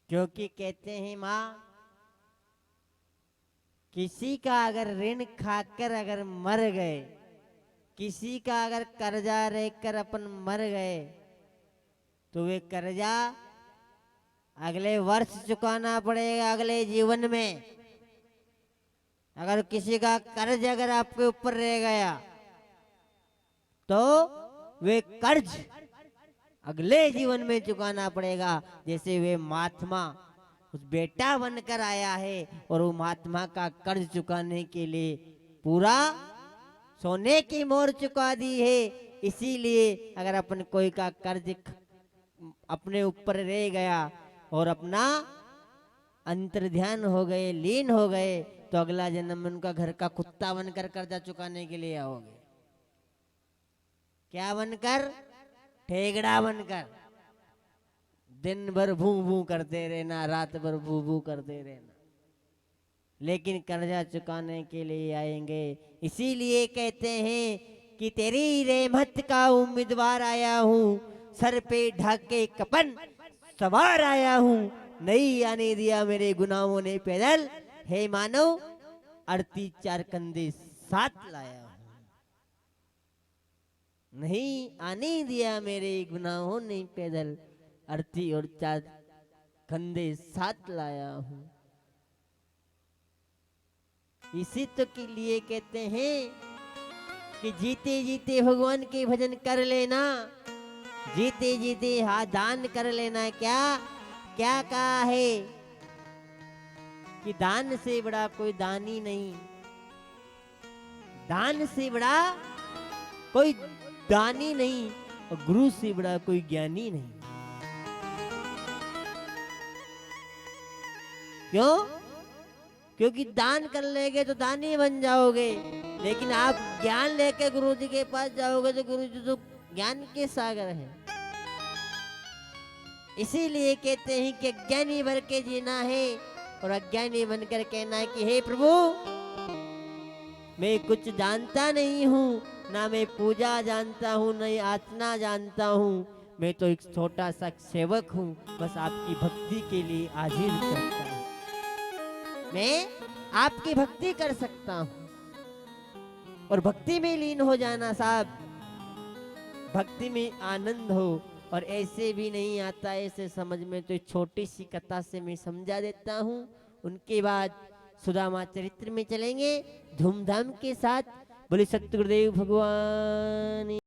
क्योंकि कहते हैं माँ, किसी का अगर ऋण खाकर अगर मर गए, किसी का अगर कर्जा रहकर अपन मर गए, तो वे कर्जा अगले वर्ष चुकाना पड़ेगा, अगले जीवन में। अगर किसी का कर्ज अगर आपके ऊपर रह गया, तो वे कर्ज अगले जीवन में चुकाना पड़ेगा। जैसे वे महात्मा उस बेटा बनकर आया है और वो महात्मा का कर्ज चुकाने के लिए पूरा सोने की मोहर चुका दी है। इसीलिए अगर अपन कोई का कर्ज अपने ऊपर रह गया और अपना अंतर्ध्यान हो गए, लीन हो गए, तो अगला जन्म में उनका घर का कुत्ता बनकर कर्जा चुकाने के लिए आओगे। क्या बनकर? ठेगड़ा बनकर। दिन भर भू भू करते रहना, रात भर भू भू करते रहना, लेकिन कर्जा चुकाने के लिए आएंगे। इसीलिए कहते हैं कि तेरी रहमत का उम्मीदवार आया हूँ, सर पे ढाके कपन सवार आया हूँ, नहीं आने दिया मेरे गुनाहों ने पैदल, हे मानव अड़ती चार कंधे साथ लाया हूँ। नहीं आने दिया मेरे गुनाहों ने पैदल, अर्थी और चार कंधे साथ लाया हूं। इसी तो के लिए कहते हैं कि जीते जीते भगवान के भजन कर लेना, जीते जीते हाथ दान कर लेना। क्या क्या कहा है कि दान से बड़ा कोई दानी नहीं, दान से बड़ा कोई दानी नहीं, और गुरु से बड़ा कोई ज्ञानी नहीं। क्यों? क्योंकि दान कर लेंगे तो दानी बन जाओगे, लेकिन आप ज्ञान लेके गुरु जी के पास जाओगे तो गुरु जी तो ज्ञान के सागर हैं। इसीलिए कहते हैं कि अज्ञानी भर के जीना है और अज्ञानी बनकर कहना है कि हे प्रभु, मैं कुछ जानता नहीं हूँ, ना मैं पूजा जानता हूँ, न याचना जानता हूँ, मैं तो एक छोटा सा सेवक हूँ, बस आपकी भक्ति के लिए हाजिर करता हूँ। मैं आपकी भक्ति कर सकता हूँ और भक्ति में लीन हो जाना साहब, भक्ति में आनंद हो। और ऐसे भी नहीं आता ऐसे समझ में, तो छोटी सी कथा से मैं समझा देता हूँ। उनके बाद सुदामा चरित्र में चलेंगे धूमधाम के साथ। बोले सतगुरुदेव भगवान।